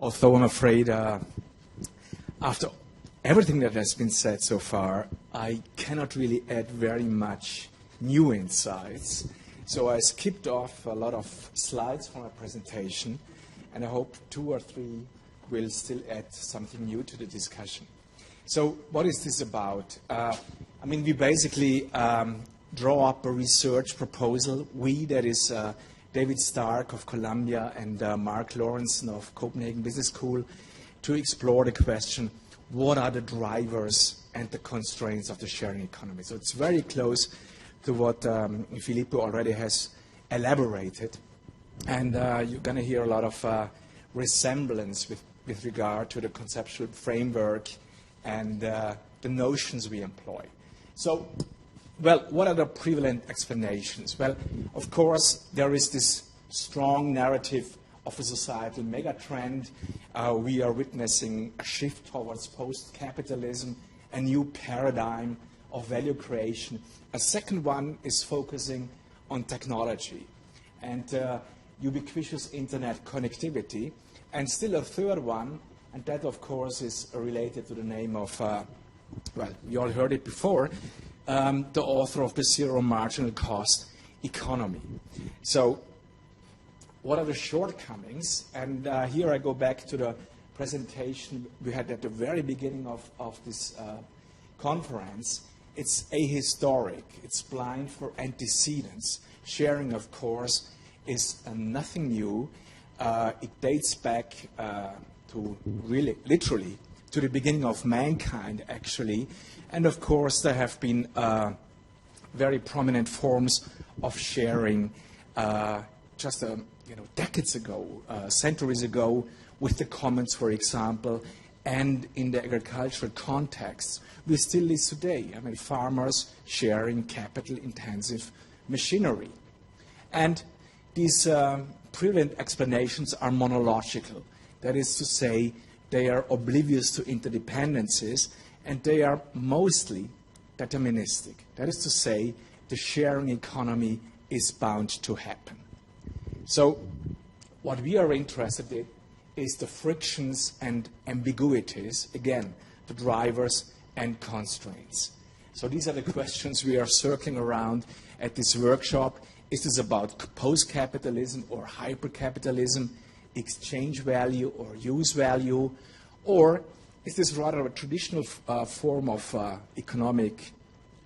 Although I'm afraid after everything that has been said so far, I cannot really add very much new insights. So I skipped off a lot of slides from my presentation, and I hope 2 or 3 will still add something new to the discussion. So what is this about? I mean, we basically draw up a research proposal. We, that is David Stark of Columbia and Mark Lawrenson of Copenhagen Business School, to explore the question, what are the drivers and the constraints of the sharing economy? So it's very close to what Filippo already has elaborated. And you're going to hear a lot of resemblance with regard to the conceptual framework and the notions we employ. So, well, what are the prevalent explanations? Well, of course, there is this strong narrative of a societal megatrend. We are witnessing a shift towards post-capitalism, a new paradigm of value creation. A second one is focusing on technology and ubiquitous internet connectivity. And still a third one, and that, of course, is related to the name of, well, you all heard it before, the author of the Zero Marginal Cost Economy. So what are the shortcomings? And here I go back to the presentation we had at the very beginning of this conference. It's ahistoric. It's blind for antecedents. Sharing, of course, is nothing new. It dates back to really, literally, to the beginning of mankind, actually. And of course, there have been very prominent forms of sharing just decades ago, centuries ago, with the commons, for example, and in the agricultural context. We still live today. I mean, farmers sharing capital-intensive machinery. And these prevalent explanations are monological. That is to say, they are oblivious to interdependencies, and they are mostly deterministic. That is to say, the sharing economy is bound to happen. So what we are interested in is the frictions and ambiguities, again, the drivers and constraints. So these are the questions we are circling around at this workshop. Is this about post-capitalism or hyper-capitalism, exchange value or use value, or is this rather a traditional form of economic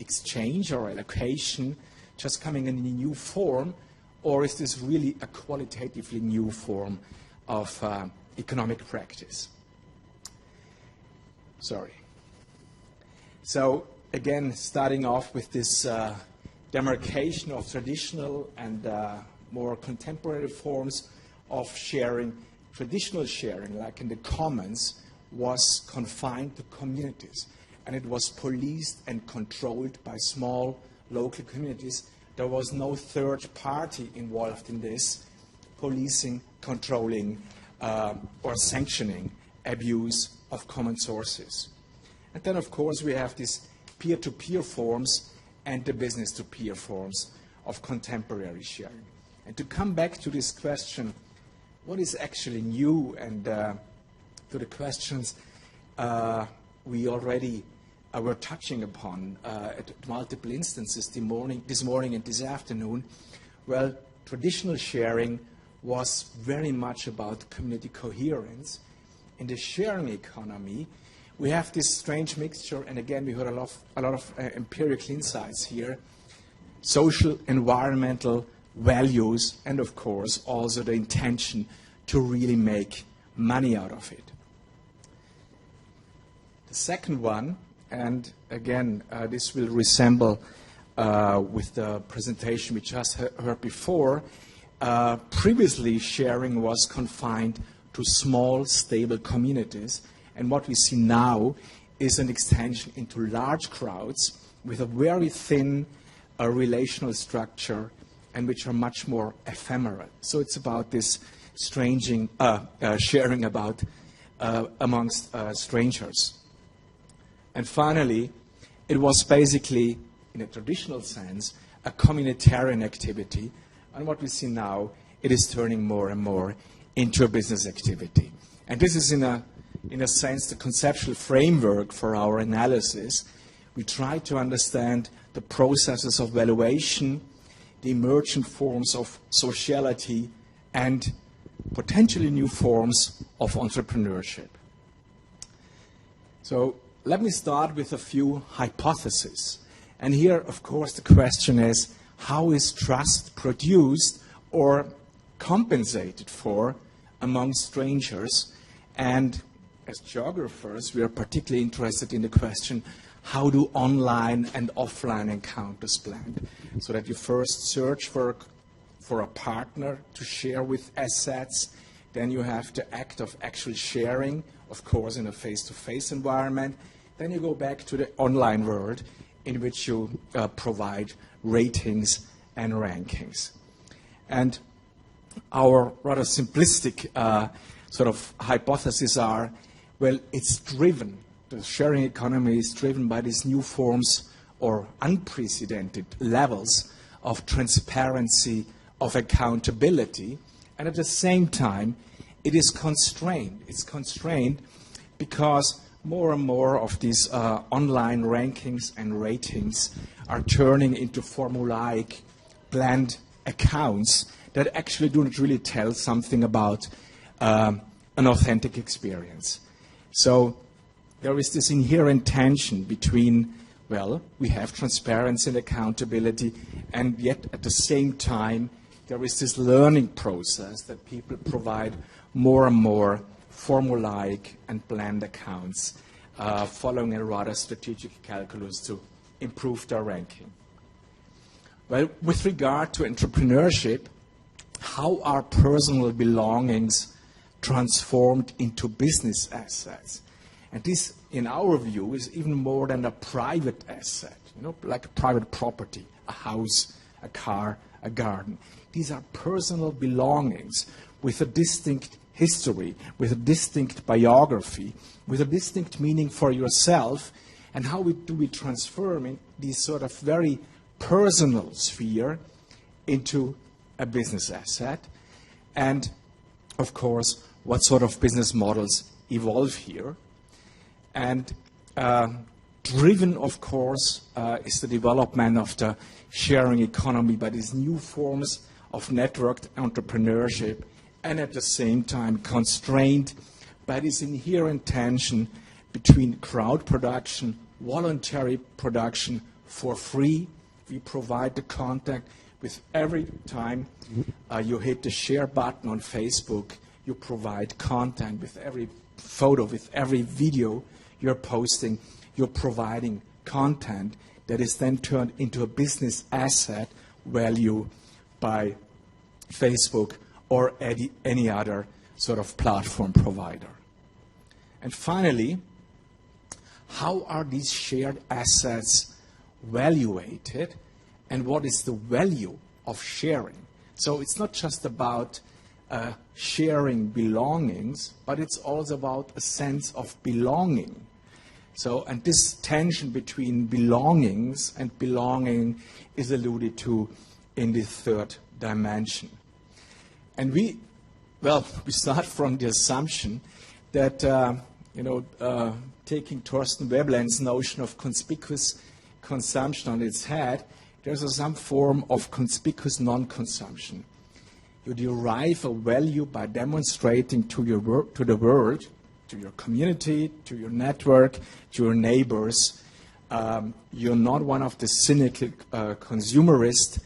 exchange or allocation just coming in a new form, or is this really a qualitatively new form of economic practice? Sorry. So again, starting off with this demarcation of traditional and more contemporary forms of sharing. Traditional sharing, like in the commons, was confined to communities, and it was policed and controlled by small local communities. There was no third party involved in this, policing, controlling, or sanctioning abuse of common sources. And then, of course, we have these peer-to-peer forms and the business-to-peer forms of contemporary sharing. And to come back to this question, what is actually new, and to the questions we already were touching upon at multiple instances this morning and this afternoon, well, traditional sharing was very much about community coherence. In the sharing economy, we have this strange mixture, and again, we heard a lot of empirical insights here, social, environmental values, and of course, also the intention to really make money out of it. The second one, and again, this will resemble with the presentation we just heard before, previously sharing was confined to small, stable communities. And what we see now is an extension into large crowds with a very thin relational structure and which are much more ephemeral. So it's about this sharing about amongst strangers. And finally, it was basically, in a traditional sense, a communitarian activity. And what we see now, it is turning more and more into a business activity. And this is, in a sense, the conceptual framework for our analysis. We try to understand the processes of valuation, the emergent forms of sociality, and potentially new forms of entrepreneurship. So let me start with a few hypotheses. And here, of course, the question is, how is trust produced or compensated for among strangers? And as geographers, we are particularly interested in the question, how do online and offline encounters blend? So that you first search for a partner to share with assets, then you have the act of actual sharing, of course, in a face-to-face environment. Then you go back to the online world in which you provide ratings and rankings. And our rather simplistic sort of hypotheses are, well, it's driven, the sharing economy is driven by these new forms or unprecedented levels of transparency, of accountability, and at the same time, it is constrained. It's constrained because more and more of these online rankings and ratings are turning into formulaic, bland accounts that actually do not really tell something about an authentic experience. So there is this inherent tension between, well, we have transparency and accountability, and yet at the same time, there is this learning process that people provide more and more formulaic and bland accounts, following a rather strategic calculus to improve their ranking. Well, with regard to entrepreneurship, how are personal belongings transformed into business assets? And this, in our view, is even more than a private asset, like a private property, a house, a car, a garden. These are personal belongings with a distinct history, with a distinct biography, with a distinct meaning for yourself. And how do we transform these sort of very personal sphere into a business asset? And, of course, what sort of business models evolve here? And driven, of course, is the development of the sharing economy by these new forms of networked entrepreneurship, and at the same time constrained by this inherent tension between crowd production, voluntary production for free. We provide the content with every time you hit the share button on Facebook, you provide content with every photo, with every video you're posting, you're providing content that is then turned into a business asset value by Facebook or any other sort of platform provider. And finally, how are these shared assets valuated, and what is the value of sharing? So it's not just about sharing belongings, but it's also about a sense of belonging. So, and this tension between belongings and belonging is alluded to in the third dimension. And we start from the assumption that, taking Thorsten Veblen's notion of conspicuous consumption on its head, there's some form of conspicuous non-consumption. You derive a value by demonstrating to the world, to your community, to your network, to your neighbors. You're not one of the cynical consumerist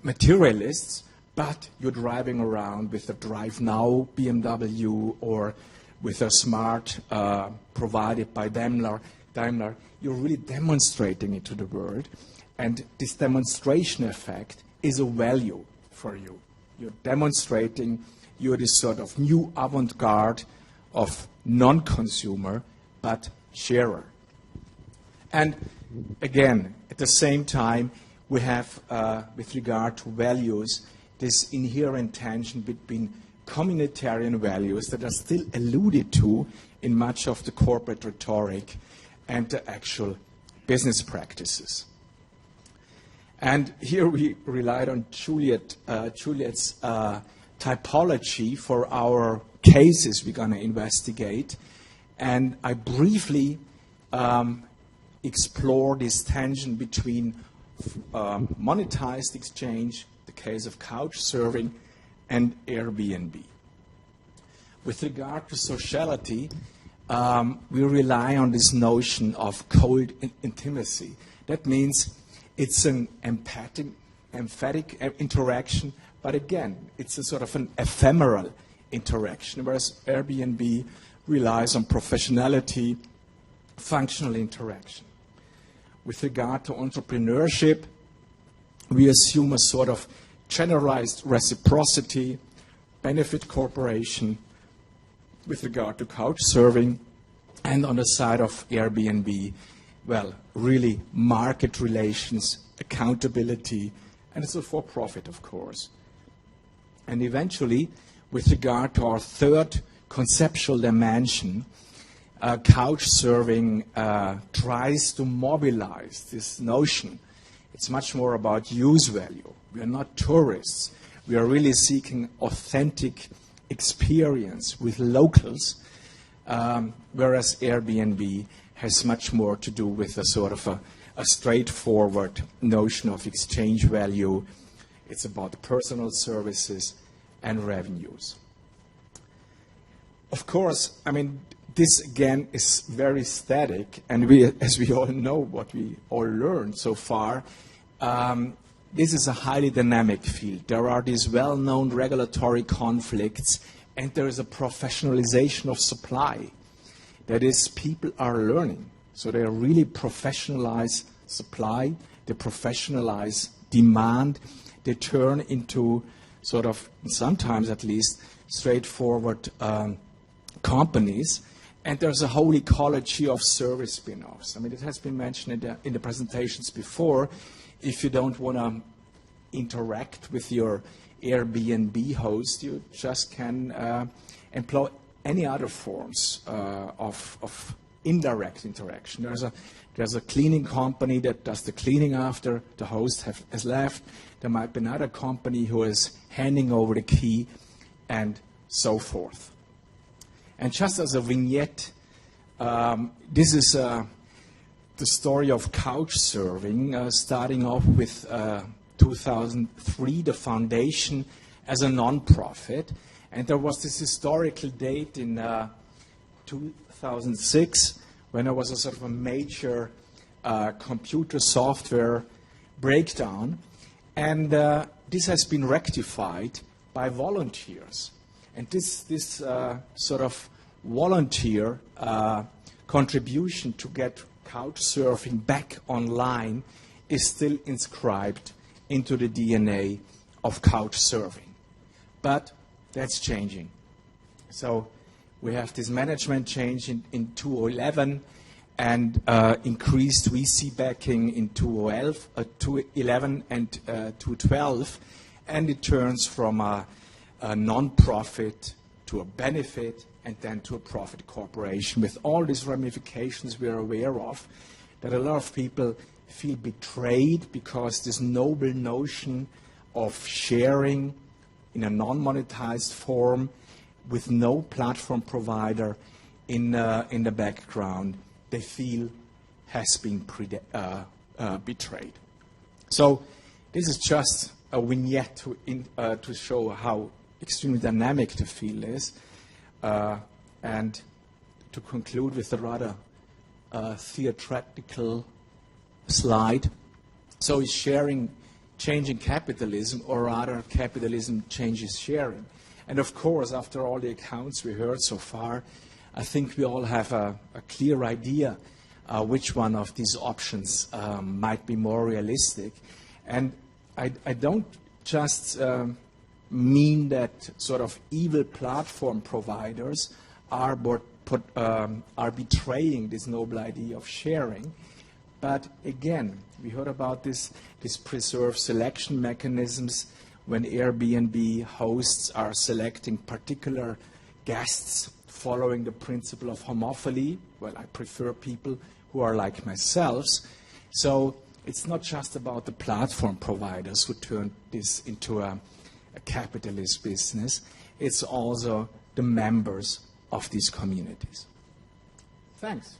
materialists, but you're driving around with a Drive Now BMW or with a smart provided by Daimler. You're really demonstrating it to the world. And this demonstration effect is a value for you. You're demonstrating you're this sort of new avant-garde of non-consumer, but sharer. And again, at the same time, we have, with regard to values, this inherent tension between communitarian values that are still alluded to in much of the corporate rhetoric and the actual business practices. And here we relied on Juliet's typology for our cases we're going to investigate. And I briefly explore this tension between monetized exchange, the case of couch surfing, and Airbnb. With regard to sociality, we rely on this notion of cold intimacy. That means it's an emphatic interaction, but again, it's a sort of an ephemeral interaction, whereas Airbnb relies on professionality, functional interaction. With regard to entrepreneurship, we assume a sort of generalized reciprocity, benefit cooperation. With regard to couch surfing, and on the side of Airbnb, well, really market relations, accountability, and it's a for-profit, of course. And eventually, with regard to our third conceptual dimension, couch surfing tries to mobilize this notion. It's much more about use value. We are not tourists. We are really seeking authentic experience with locals, whereas Airbnb has much more to do with a sort of a straightforward notion of exchange value. It's about personal services and revenues. Of course, I mean, this again is very static, and as we all know, what we all learned so far, this is a highly dynamic field. There are these well-known regulatory conflicts, and there is a professionalization of supply. That is, people are learning. So they really professionalize supply, they professionalize demand, they turn into sort of, sometimes at least, straightforward companies. And there's a whole ecology of service spin-offs. I mean, it has been mentioned in the presentations before. If you don't want to interact with your Airbnb host, you just can employ any other forms of indirect interaction. There's a cleaning company that does the cleaning after the host has left. There might be another company who is handing over the key, and so forth. And just as a vignette, this is the story of couch surfing, starting off with 2003, the foundation as a non-profit. And there was this historical date in 2006 when there was a sort of a major computer software breakdown. And this has been rectified by volunteers. And this sort of volunteer contribution to get couch surfing back online is still inscribed into the DNA of couch surfing. But that's changing. So we have this management change in 2011 and increased VC backing in 2011 and 2012. And it turns from a non-profit to a benefit and then to a profit corporation with all these ramifications we are aware of, that a lot of people feel betrayed because this noble notion of sharing in a non-monetized form with no platform provider in the background, they feel has been betrayed. So this is just a vignette to show how extremely dynamic the field is. And to conclude with a rather theatrical slide. So is sharing changing capitalism, or rather capitalism changes sharing? And of course, after all the accounts we heard so far, I think we all have a clear idea which one of these options might be more realistic. And I don't just mean that sort of evil platform providers are betraying this noble idea of sharing. But again, we heard about this preserved selection mechanisms when Airbnb hosts are selecting particular guests following the principle of homophily. Well, I prefer people who are like myself. So it's not just about the platform providers who turn this into a capitalist business. It's also the members of these communities. Thanks.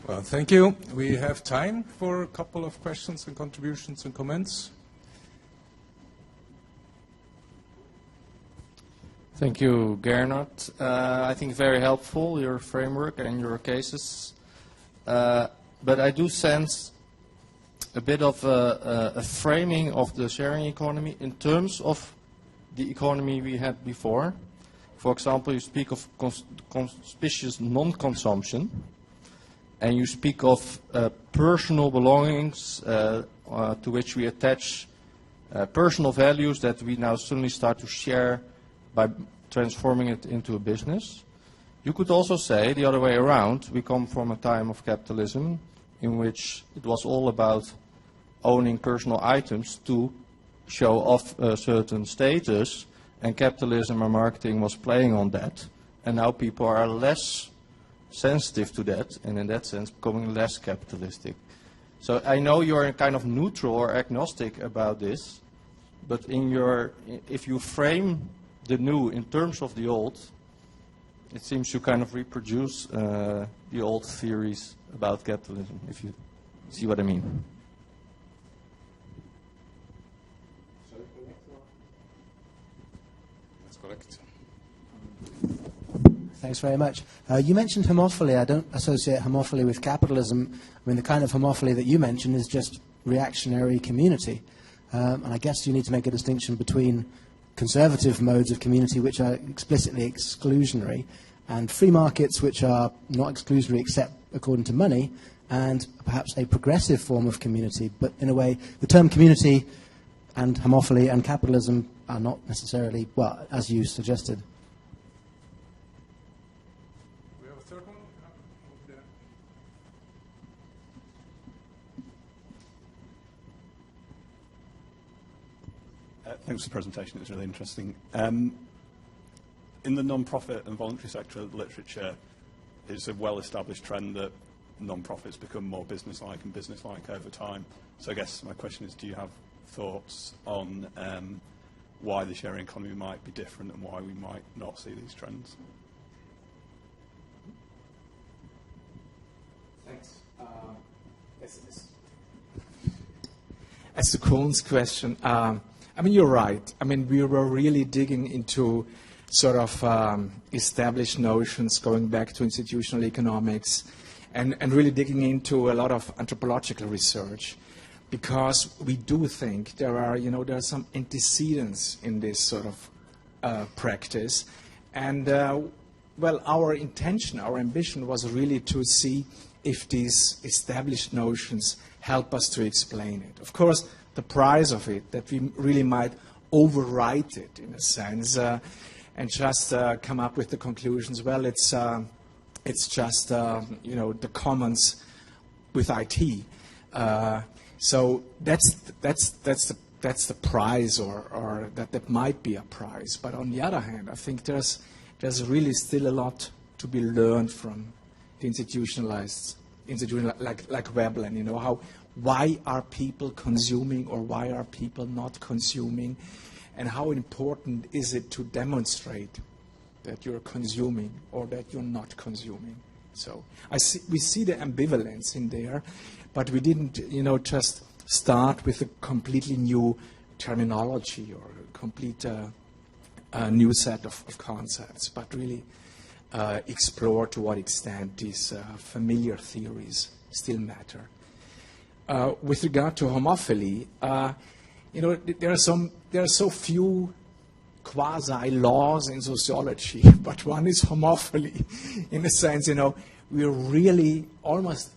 Well, thank you. We have time for a couple of questions and contributions and comments. Thank you, Gernot. I think very helpful, your framework and your cases. But I do sense a bit of a framing of the sharing economy in terms of the economy we had before. For example, you speak of conspicuous non-consumption, and you speak of personal belongings to which we attach personal values that we now suddenly start to share by transforming it into a business. You could also say the other way around. We come from a time of capitalism in which it was all about owning personal items to show off a certain status, and capitalism and marketing was playing on that. And now people are less sensitive to that, and in that sense becoming less capitalistic. So I know you're kind of neutral or agnostic about this, but if you frame the new in terms of the old, it seems you kind of reproduce the old theories about capitalism, if you see what I mean. That's correct. Thanks very much. You mentioned homophily. I don't associate homophily with capitalism. I mean, the kind of homophily that you mentioned is just reactionary community. And I guess you need to make a distinction between conservative modes of community, which are explicitly exclusionary, and free markets, which are not exclusionary except according to money, and perhaps a progressive form of community. But in a way, the term community and homophily and capitalism are not necessarily, well, as you suggested. We have a third one? Thanks for the presentation. It was really interesting. In the non-profit and voluntary sector literature, it's a well-established trend that non-profits become more business-like and business-like over time. So I guess my question is, do you have thoughts on why the sharing economy might be different and why we might not see these trends? Thanks. As to Kohn's question, I mean, you're right. I mean, we were really digging into sort of established notions, going back to institutional economics, and really digging into a lot of anthropological research, because we do think there are some antecedents in this sort of practice. And, well, our intention, our ambition was really to see if these established notions help us to explain it. Of course, the price of it, that we really might overwrite it in a sense, and just come up with the conclusions. Well, it's just the commons with IT. So that's the prize, or that might be a prize. But on the other hand, I think there's really still a lot to be learned from the institutionalized institution like Veblen. Why are people consuming or why are people not consuming? And how important is it to demonstrate that you're consuming or that you're not consuming? So we see the ambivalence in there, but we didn't, just start with a completely new terminology or a complete new set of concepts, but really explore to what extent these familiar theories still matter. With regard to homophily, there are so few quasi-laws in sociology, but one is homophily. In a sense, we're really almost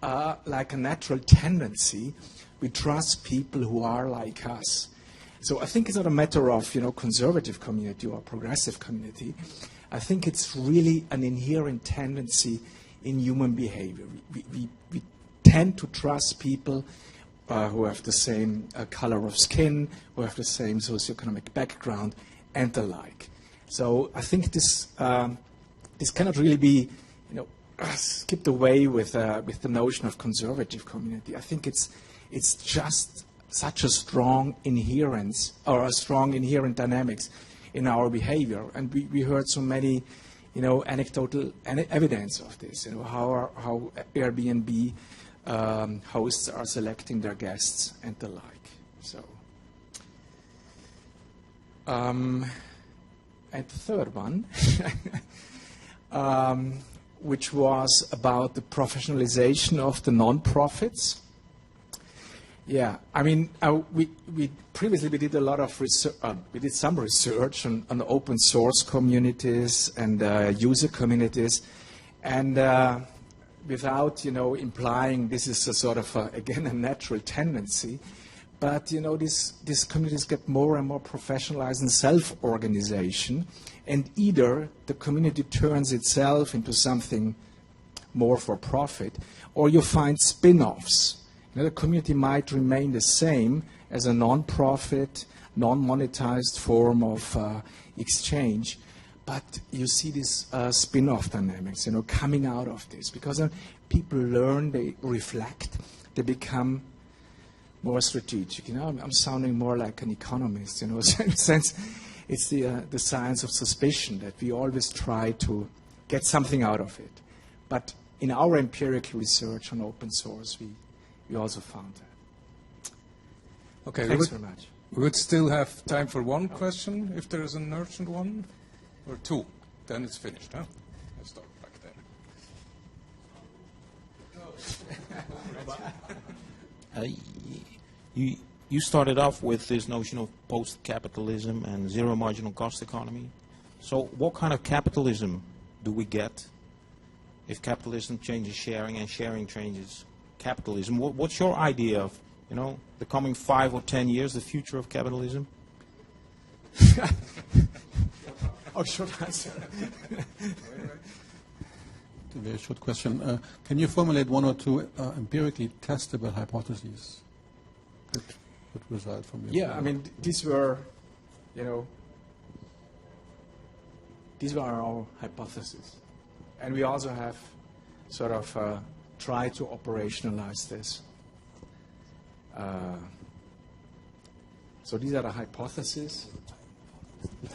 like a natural tendency. We trust people who are like us. So I think it's not a matter of, conservative community or progressive community. I think it's really an inherent tendency in human behavior. We tend to trust people who have the same color of skin, who have the same socioeconomic background, and the like. So I think this cannot really be, skipped away with the notion of conservative community. I think it's just such a strong inherence or a strong inherent dynamics in our behavior. And we heard so many, anecdotal evidence of this. How Airbnb hosts are selecting their guests and the like. So, and the third one, which was about the professionalization of the non-profits. Yeah, I mean, we previously did a lot of research. We did some research on open source communities and user communities, and without implying this is a sort of again a natural tendency, but these communities get more and more professionalized in self-organization, and either the community turns itself into something more for profit, or you find spin-offs. The community might remain the same as a non-profit, non-monetized form of exchange, but you see this spin-off dynamics, coming out of this, because people learn, they reflect, they become more strategic. I'm sounding more like an economist, in a sense. It's the science of suspicion that we always try to get something out of it. But in our empirical research on open source, we also found that. Okay, Thanks very much. We would still have time for one question, if there is an urgent one, or two. Then it's finished, huh? I'll start back there. You started off with this notion of post-capitalism and zero marginal cost economy. So what kind of capitalism do we get if capitalism changes sharing and sharing changes capitalism? What's your idea of, the coming 5 or 10 years, the future of capitalism? Short answer. A very short question. Can you formulate one or two empirically testable hypotheses that would result from your Yeah, I mean, these were our hypotheses. And we also have sort of tried to operationalize this. So these are the hypotheses.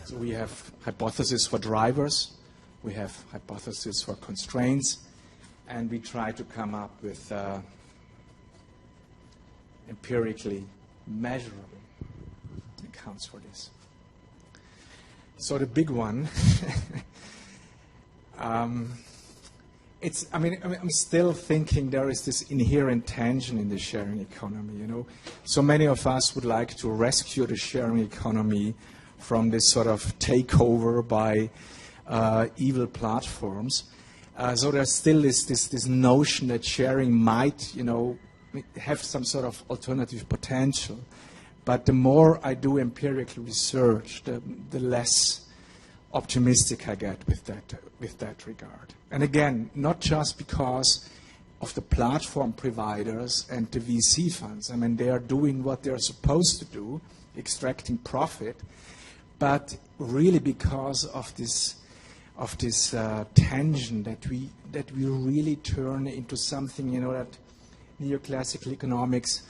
So we have hypotheses for drivers, we have hypotheses for constraints, and we try to come up with empirically measurable accounts for this. So the big one, I'm still thinking there is this inherent tension in the sharing economy. So many of us would like to rescue the sharing economy from this sort of takeover by evil platforms. So there's still this notion that sharing might, have some sort of alternative potential. But the more I do empirical research, the less optimistic I get with that regard. And again, not just because of the platform providers and the VC funds. I mean, they are doing what they're supposed to do, extracting profit, but really because of this tension that we really turn into something, that neoclassical economics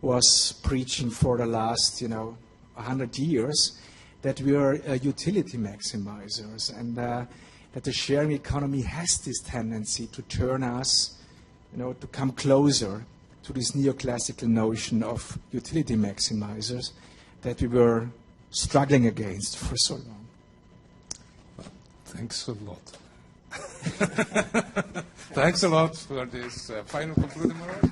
was preaching for the last, 100 years, that we are utility maximizers, and that the sharing economy has this tendency to turn us, to come closer to this neoclassical notion of utility maximizers that we were struggling against for so long. Well, thanks a lot. Thanks a lot for this final concluding remark.